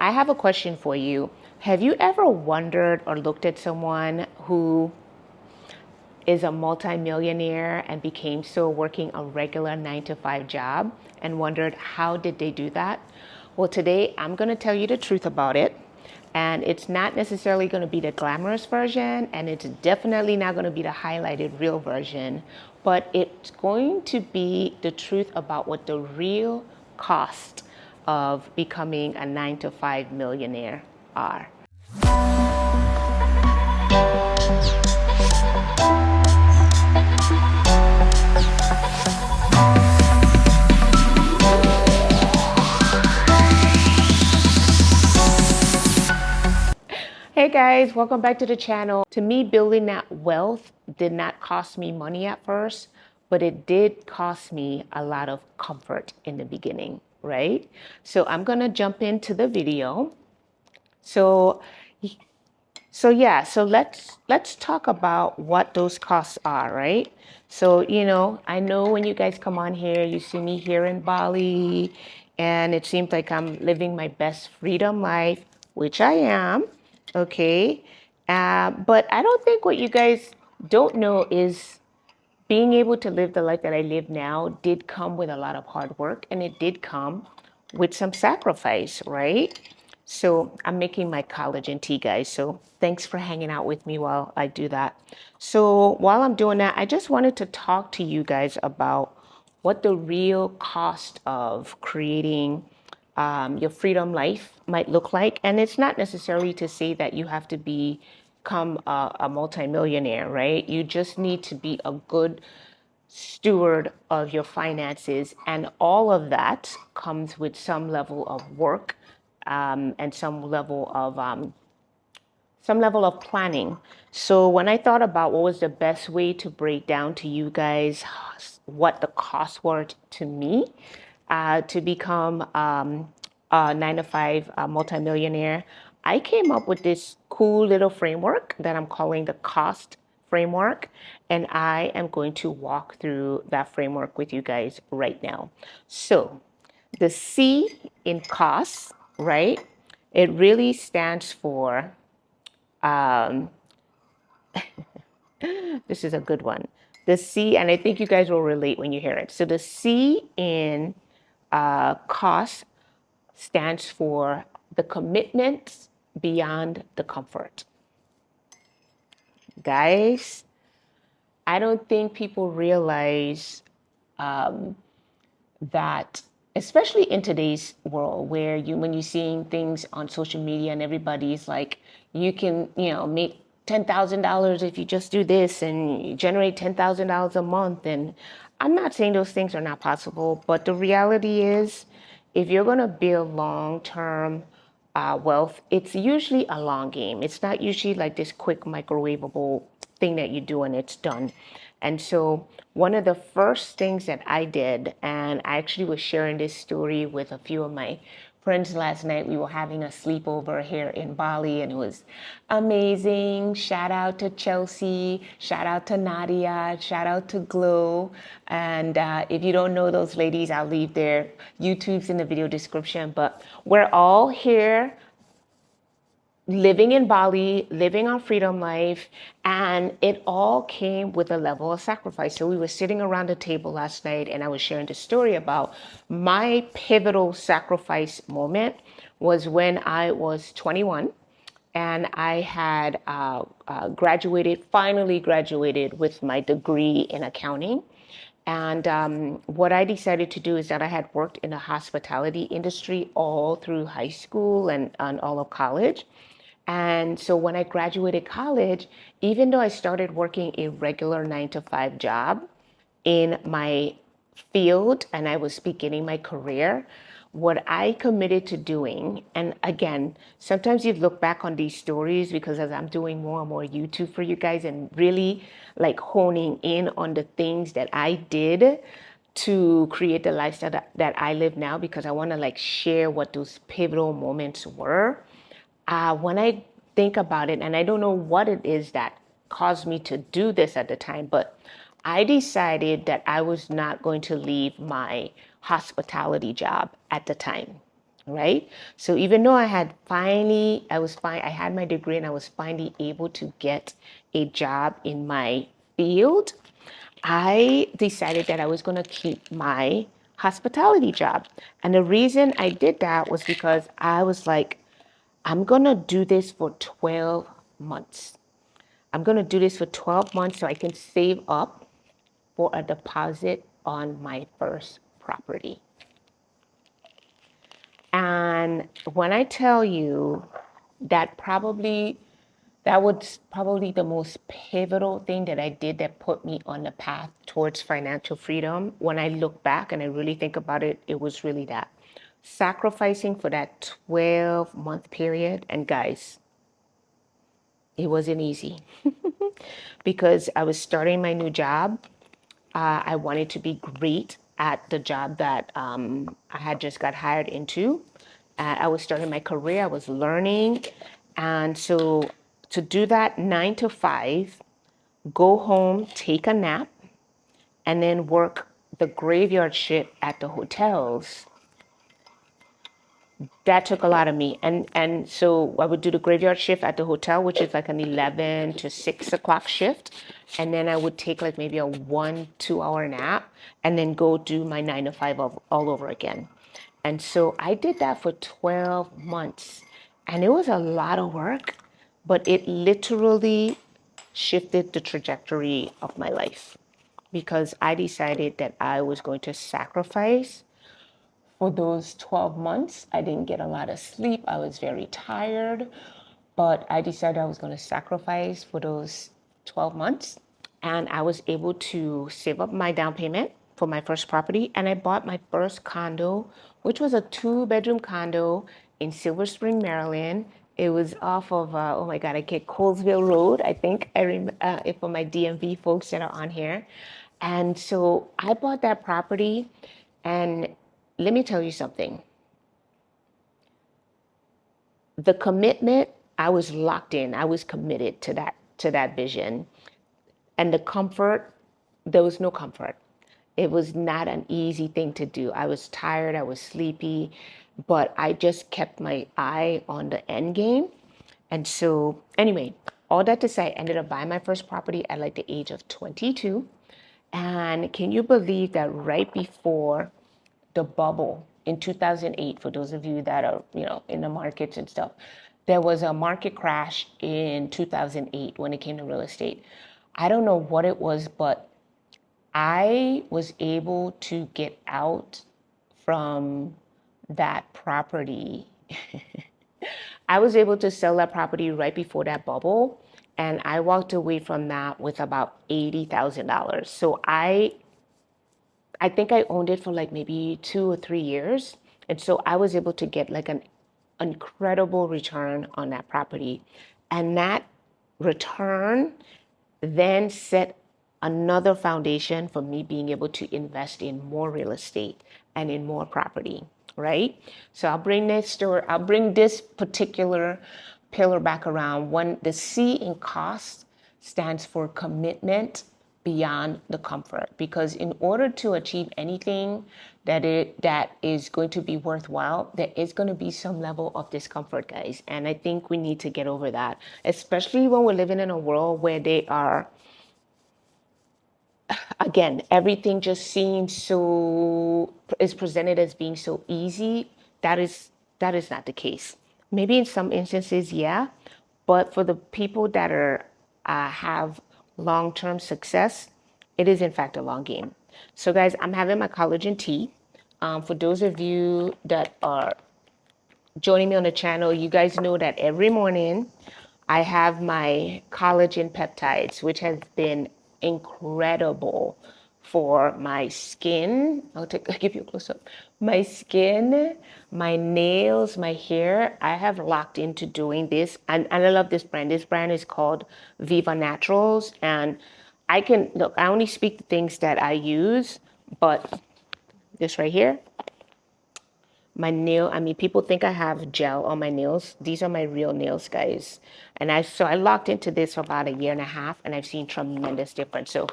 I have a question for you. Have you ever wondered or looked at someone who is a multimillionaire and became so working a regular 9 to 5 job and wondered how did they do that? Well, today I'm going to tell you the truth about it. And it's not necessarily going to be the glamorous version, and it's definitely not going to be the highlighted real version, but it's going to be the truth about what the real cost of becoming a 9 to 5 millionaire are. Hey guys, welcome back to the channel. To me, building that wealth did not cost me money at first, but it did cost me a lot of comfort in the beginning, right? So I'm gonna jump into the video. So let's talk about what those costs are, right? So, I know when you guys come on here, you see me here in Bali, and it seems like I'm living my best freedom life, which I am, okay? But I don't think what you guys don't know is being able to live the life that I live now did come with a lot of hard work, and it did come with some sacrifice, right? So I'm making my collagen tea, guys. So thanks for hanging out with me while I do that. So while I'm doing that, I just wanted to talk to you guys about what the real cost of creating your freedom life might look like. And it's not necessarily to say that you have to become a multimillionaire, right? You just need to be a good steward of your finances. And all of that comes with some level of work and some level of planning. So when I thought about what was the best way to break down to you guys what the costs were to me to become a 9 to 5 multimillionaire, I came up with this cool little framework that I'm calling the cost framework. And I am going to walk through that framework with you guys right now. So the C in costs, right? It really stands for this is a good one. The C, and I think you guys will relate when you hear it. So the C in cost stands for the commitments beyond the comfort. Guys, I don't think people realize that, especially in today's world where when you're seeing things on social media and everybody's like, you can, make $10,000 if you just do this and you generate $10,000 a month. And I'm not saying those things are not possible, but the reality is if you're going to build long-term wealth, it's usually a long game. It's not usually like this quick microwavable thing that you do and it's done. And so one of the first things that I did, and I actually was sharing this story with a few of my friends last night. We were having a sleepover here in Bali and it was amazing. Shout out to Chelsea, shout out to Nadia, shout out to Glow. And if you don't know those ladies, I'll leave their YouTubes in the video description. But we're all here living in Bali, living our freedom life, and it all came with a level of sacrifice. So we were sitting around the table last night and I was sharing the story about my pivotal sacrifice moment was when I was 21 and I had finally graduated with my degree in accounting. And what I decided to do is that I had worked in the hospitality industry all through high school and all of college. And so when I graduated college, even though I started working a regular 9 to 5 job in my field and I was beginning my career, what I committed to doing, and again, sometimes you look back on these stories because as I'm doing more and more YouTube for you guys and really like honing in on the things that I did to create the lifestyle that I live now, because I want to like share what those pivotal moments were. When I think about it, and I don't know what it is that caused me to do this at the time, but I decided that I was not going to leave my hospitality job at the time. right? So even though I had my degree and I was finally able to get a job in my field, I decided that I was going to keep my hospitality job. And the reason I did that was because I was like, I'm going to do this for 12 months. I'm going to do this for 12 months so I can save up for a deposit on my first property. And when I tell you that that was probably the most pivotal thing that I did that put me on the path towards financial freedom. When I look back and I really think about it, it was really that sacrificing for that 12-month period. And guys, it wasn't easy because I was starting my new job. I wanted to be great at the job that I had just got hired into. I was starting my career, I was learning. And so to do that 9 to 5, go home, take a nap, and then work the graveyard shift at the hotels, that took a lot of me. And so I would do the graveyard shift at the hotel, which is like an 11 to 6 o'clock shift. And then I would take like maybe a 1-2 hour nap and then go do my 9 to 5 all over again. And so I did that for 12 months. And it was a lot of work, but it literally shifted the trajectory of my life because I decided that I was going to sacrifice for those 12 months. I didn't get a lot of sleep. I was very tired, but I decided I was going to sacrifice for those 12 months. And I was able to save up my down payment for my first property. And I bought my first condo, which was a 2-bedroom condo in Silver Spring, Maryland. It was off of, oh my God, I get Colesville Road, I think, for my DMV folks that are on here. And so I bought that property, and let me tell you something. The commitment, I was locked in. I was committed to that vision. And the comfort, there was no comfort. It was not an easy thing to do. I was tired, I was sleepy, but I just kept my eye on the end game. And so, anyway, all that to say, I ended up buying my first property at like the age of 22. And can you believe that right before the bubble in 2008, for those of you that are, in the markets and stuff, there was a market crash in 2008 when it came to real estate. I don't know what it was, but I was able to get out from that property. I was able to sell that property right before that bubble, and I walked away from that with about $80,000. So I think I owned it for like maybe 2 or 3 years. And so I was able to get like an incredible return on that property. And that return then set another foundation for me being able to invest in more real estate and in more property, right? So I'll bring this particular pillar back around. When the C in cost stands for commitment beyond the comfort, because in order to achieve anything that is going to be worthwhile, there is going to be some level of discomfort, guys. And I think we need to get over that, especially when we're living in a world where again, everything just seems is presented as being so easy. That is not the case. Maybe in some instances, yeah, but for the people that have long-term success, it is in fact a long game. So guys, I'm having my collagen tea. For those of you that are joining me on the channel, you guys know that every morning I have my collagen peptides, which has been incredible for my skin. I'll give you a close up. My skin, my nails, my hair. I have locked into doing this, and I love this brand. This brand is called Viva Naturals, and I only speak the things that I use, but this right here, people think I have gel on my nails. These are my real nails, guys. And I locked into this for about a year and a half, and I've seen tremendous difference. So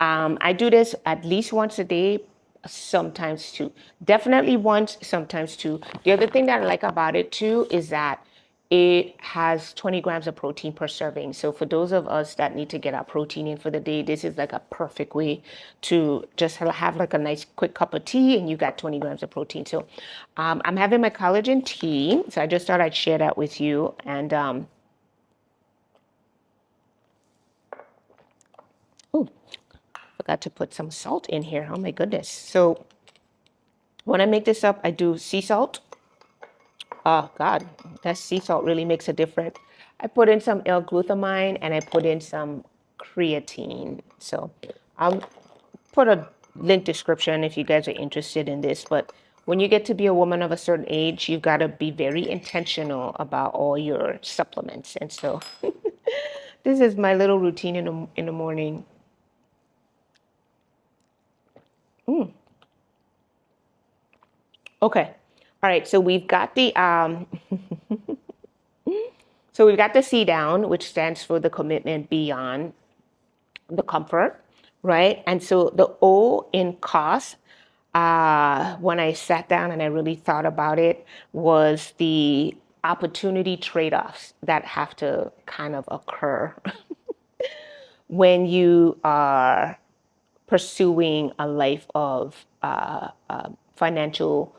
I do this at least once a day. sometimes two. Definitely once, sometimes two. The other thing that I like about it too is that it has 20 grams of protein per serving. So for those of us that need to get our protein in for the day, this is like a perfect way to just have like a nice quick cup of tea and you got 20 grams of protein. So I'm having my collagen tea. So I just thought I'd share that with you. And oh, forgot to put some salt in here. Oh my goodness. So when I make this up, I do sea salt. Oh God, that sea salt really makes a difference. I put in some L-glutamine and I put in some creatine. So I'll put a link description if you guys are interested in this. But when you get to be a woman of a certain age, you've got to be very intentional about all your supplements. And so this is my little routine in the morning. Okay. All right. So we've got the so we've got the C down, which stands for the commitment beyond the comfort, right? And so the O in cost, when I sat down and I really thought about it, was the opportunity trade-offs that have to kind of occur when you are pursuing a life of financial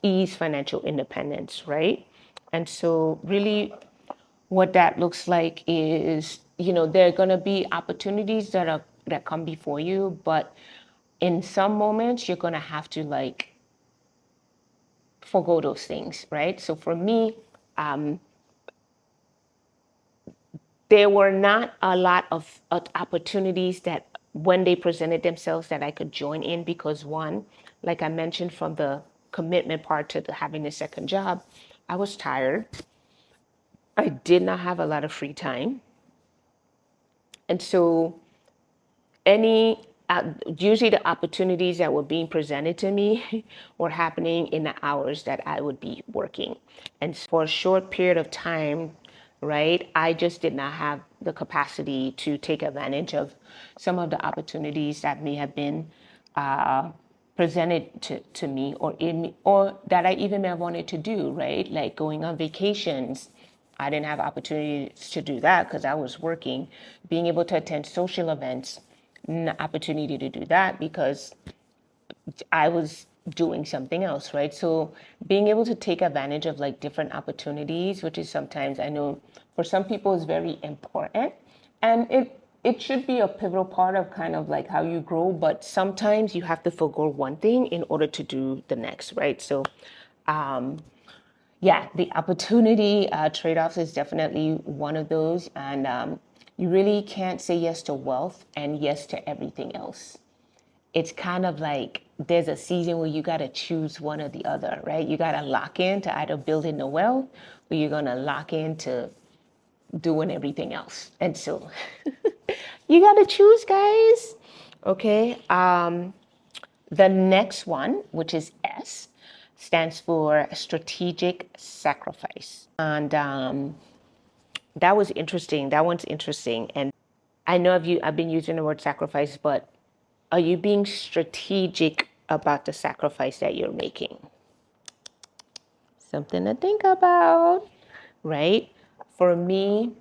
ease, financial independence, right? And so, really, what that looks like is, there are going to be opportunities that come before you, but in some moments, you're going to have to like forego those things, right? So for me, there were not a lot of opportunities that when they presented themselves that I could join in because one, like I mentioned from the commitment part to having a second job, I was tired. I did not have a lot of free time. And so any usually the opportunities that were being presented to me were happening in the hours that I would be working. And for a short period of time, right, I just did not have the capacity to take advantage of some of the opportunities that may have been presented to me or that I even may have wanted to do, right? Like going on vacations. I didn't have opportunities to do that because I was working. Being able to attend social events, opportunity to do that because I was doing something else, right? So being able to take advantage of like different opportunities, which is sometimes I know for some people is very important, and it should be a pivotal part of kind of like how you grow, but sometimes you have to forego one thing in order to do the next, right? So yeah, the opportunity trade-offs is definitely one of those, and you really can't say yes to wealth and yes to everything else. It's kind of like there's a season where you got to choose one or the other, right? You got to lock in to either building the wealth or you're going to lock into doing everything else. And so you got to choose, guys. Okay. The next one, which is S, stands for strategic sacrifice. And that was interesting. That one's interesting. And I know I've been using the word sacrifice, but are you being strategic about the sacrifice that you're making? Something to think about, right? For me,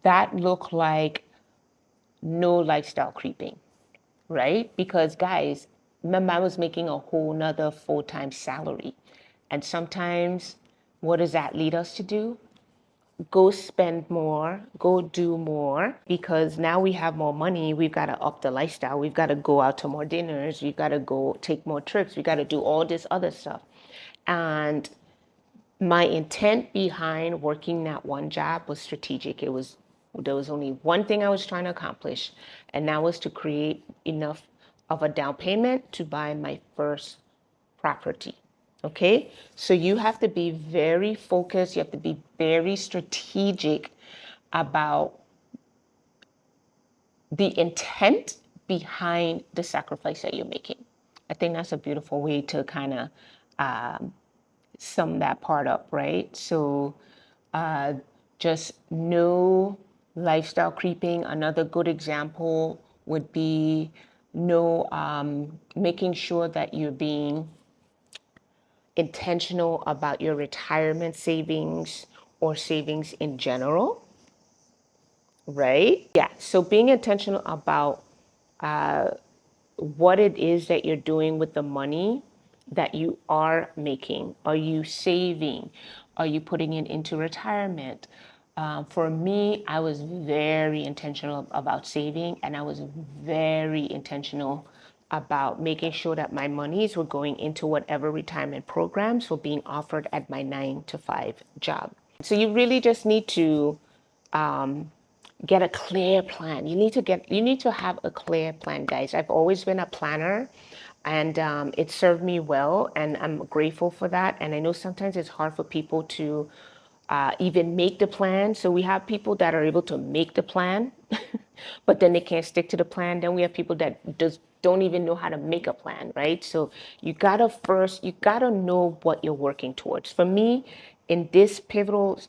that looked like no lifestyle creeping, right? Because guys, remember I was making a whole nother full-time salary. And sometimes what does that lead us to do? Go spend more, go do more, because now we have more money. We've got to up the lifestyle. We've got to go out to more dinners. We've got to go take more trips. We got to do all this other stuff. And my intent behind working that one job was strategic. There was only one thing I was trying to accomplish, and that was to create enough of a down payment to buy my first property. Okay, so you have to be very focused, you have to be very strategic about the intent behind the sacrifice that you're making. I think that's a beautiful way to kind of sum that part up, right? So uh, just no lifestyle creeping. Another good example would be no, making sure that you're being intentional about your retirement savings or savings in general, right? Yeah, so being intentional about what it is that you're doing with the money that you are making. Are you saving? Are you putting it into retirement? For me, I was very intentional about saving, and I was very intentional about making sure that my monies were going into whatever retirement programs were being offered at my 9 to 5 job. So you really just need to get a clear plan. You need to have a clear plan, guys. I've always been a planner, and it served me well, and I'm grateful for that. And I know sometimes it's hard for people to even make the plan. So we have people that are able to make the plan, but then they can't stick to the plan. Then we have people that just don't even know how to make a plan, right? So you gotta know what you're working towards. For me, in this pivotal,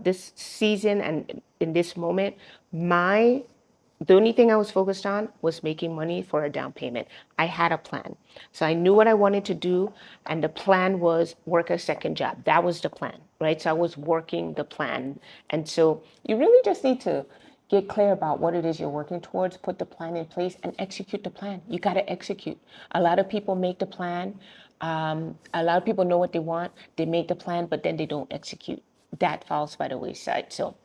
this season and in this moment, the only thing I was focused on was making money for a down payment. I had a plan. So I knew what I wanted to do, and the plan was work a second job. That was the plan, right? So I was working the plan. And so you really just need to get clear about what it is you're working towards, put the plan in place, and execute the plan. You got to execute. A lot of people make the plan. A lot of people know what they want. They make the plan, but then they don't execute. That falls by the wayside. So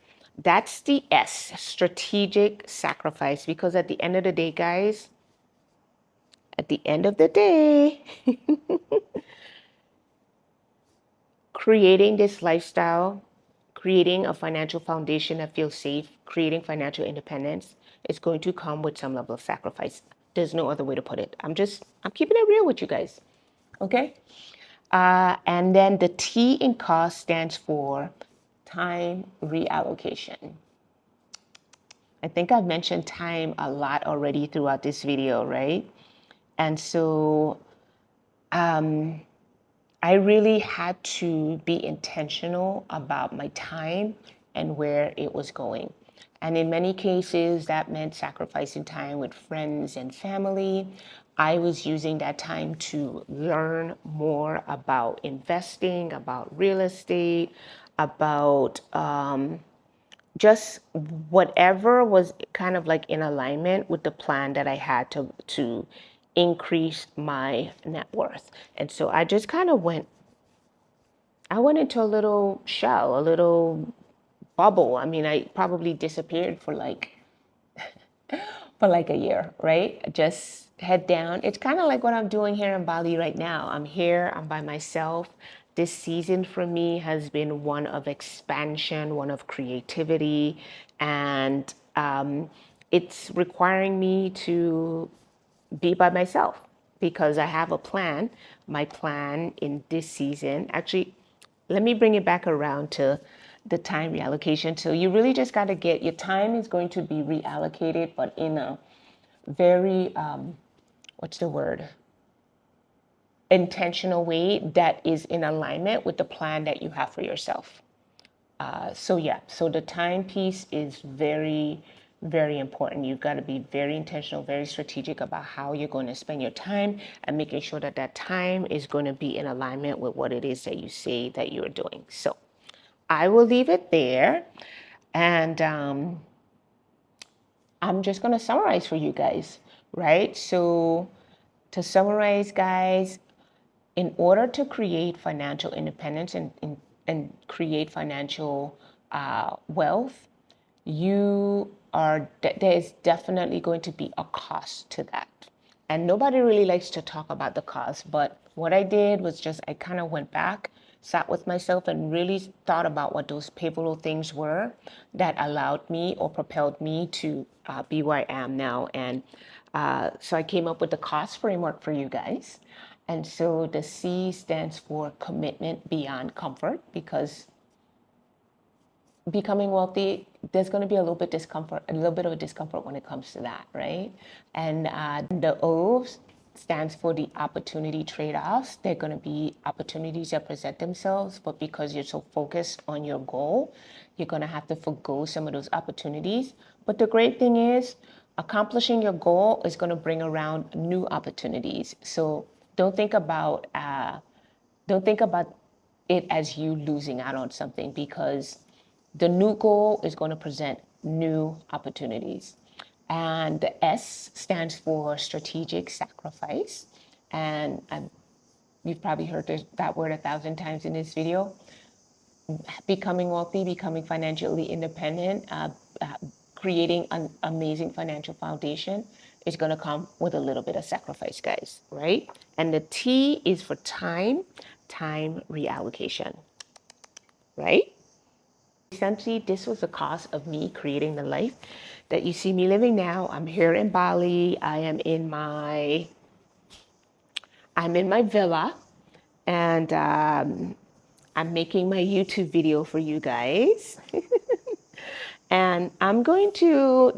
that's the S, strategic sacrifice. Because at the end of the day, guys, at the end of the day, creating this lifestyle, creating a financial foundation that feels safe, creating financial independence is going to come with some level of sacrifice. There's no other way to put it. I'm keeping it real with you guys. Okay? And then the T in cost stands for time reallocation. I think I've mentioned time a lot already throughout this video, right? And so I really had to be intentional about my time and where it was going. And in many cases, that meant sacrificing time with friends and family. I was using that time to learn more about investing, about real estate, about just whatever was kind of like in alignment with the plan that I had to increase my net worth. And so I just kind of I went into a little shell, a little bubble. I mean, I probably disappeared for like a year, right? Just head down. It's kind of like what I'm doing here in Bali right now. I'm here, I'm by myself. This season for me has been one of expansion, one of creativity, and it's requiring me to be by myself because I have a plan. My plan in this season, actually, let me bring it back around to the time reallocation. So you really just got to get your time is going to be reallocated, but in a very, what's the word? Intentional way that is in alignment with the plan that you have for yourself. So the time piece is very, very important. You've got to be very intentional, very strategic about how you're going to spend your time and making sure that that time is going to be in alignment with what it is that you say that you're doing. So I will leave it there. And I'm just going to summarize for you guys, right? So to summarize, guys, in order to create financial independence and create financial wealth, there is definitely going to be a cost to that. And nobody really likes to talk about the cost, but what I did was just I kind of went back, sat with myself, and really thought about what those pivotal things were that allowed me or propelled me to be where I am now. And so I came up with the cost framework for you guys. And so the C stands for commitment beyond comfort, because becoming wealthy, there's going to be a little bit of a discomfort when it comes to that, right? And the O stands for the opportunity trade-offs. They're going to be opportunities that present themselves, but because you're so focused on your goal, you're going to have to forgo some of those opportunities. But the great thing is, accomplishing your goal is going to bring around new opportunities. So don't think about don't think about it as you losing out on something, because the new goal is going to present new opportunities. And the S stands for strategic sacrifice. And you've probably heard that word 1,000 times in this video. Becoming wealthy, becoming financially independent, creating an amazing financial foundation is going to come with a little bit of sacrifice, guys, right? And the T is for time reallocation, right? Essentially, this was the cost of me creating the life that you see me living now. I'm here in Bali. I'm in my villa, and I'm making my YouTube video for you guys. And I'm going to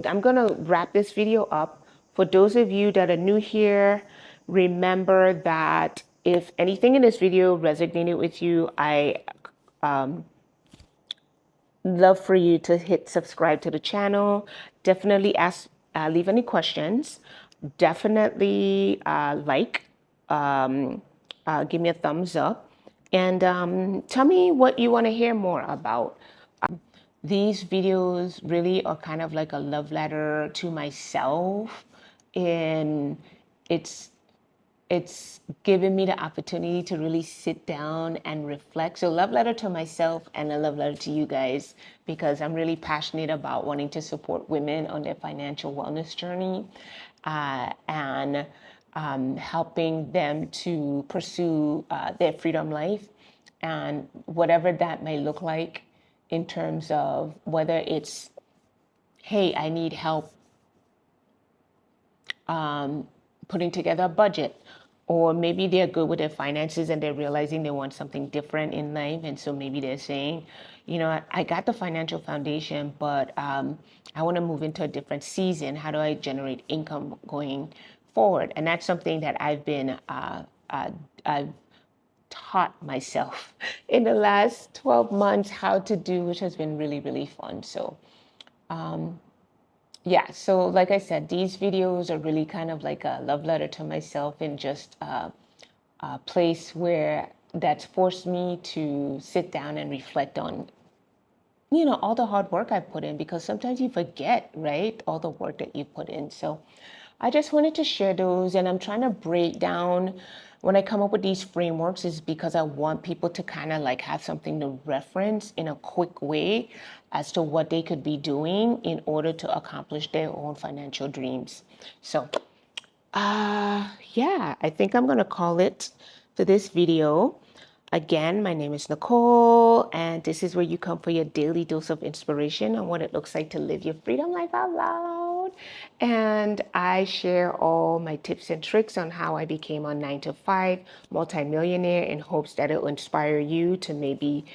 wrap this video up. For those of you that are new here, remember that if anything in this video resonated with you, I love for you to hit subscribe to the channel. Definitely leave any questions. Definitely give me a thumbs up, and tell me what you want to hear more about. These videos really are kind of like a love letter to myself, and it's it's given me the opportunity to really sit down and reflect. So love letter to myself and a love letter to you guys, because I'm really passionate about wanting to support women on their financial wellness journey, and helping them to pursue their freedom life, and whatever that may look like, in terms of whether it's, hey, I need help putting together a budget, or maybe they're good with their finances and they're realizing they want something different in life, and so maybe they're saying, you know, I got the financial foundation, but I want to move into a different season. How do I generate income going forward? And that's something that I've taught myself in the last 12 months how to do, which has been really, really fun. So yeah, so like I said, these videos are really kind of like a love letter to myself, and just a place where that's forced me to sit down and reflect on, you know, all the hard work I've put in, because sometimes you forget, right, all the work that you put in. So I just wanted to share those, and I'm trying to break down when I come up with these frameworks, is because I want people to kind of like have something to reference in a quick way as to what they could be doing in order to accomplish their own financial dreams. So yeah, I think I'm gonna call it for this video. Again, my name is Nichole, and this is where you come for your daily dose of inspiration on what it looks like to live your freedom life out loud. And I share all my tips and tricks on how I became a 9-to-5 multimillionaire, in hopes that it will inspire you to maybe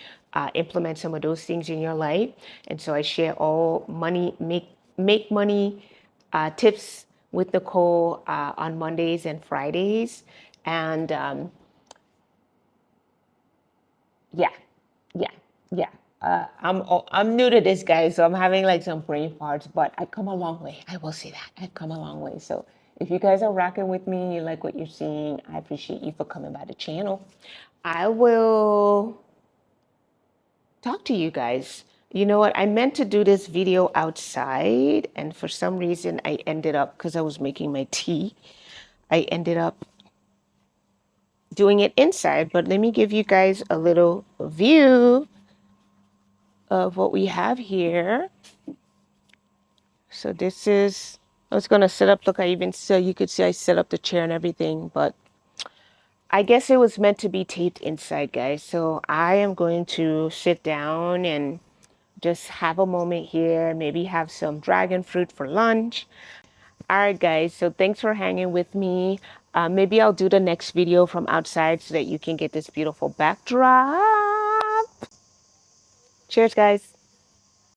implement some of those things in your life. And so I share all make money tips with Nichole on Mondays and Fridays. And yeah, yeah, yeah. I'm new to this, guys, so I'm having like some brain farts, but I've come a long way. I will say that I've come a long way. So if you guys are rocking with me, you like what you're seeing, I appreciate you for coming by the channel. I will talk to you guys. You know what? I meant to do this video outside, and for some reason I ended up, because I was making my tea, I ended up doing it inside. But let me give you guys a little view of what we have here. So this is, I was going to set up, look, I even, so you could see I set up the chair and everything, but I guess it was meant to be taped inside, guys. So I am going to sit down and just have a moment here, maybe have some dragon fruit for lunch. All right, guys, so thanks for hanging with me. Maybe I'll do the next video from outside so that you can get this beautiful backdrop. Cheers, guys.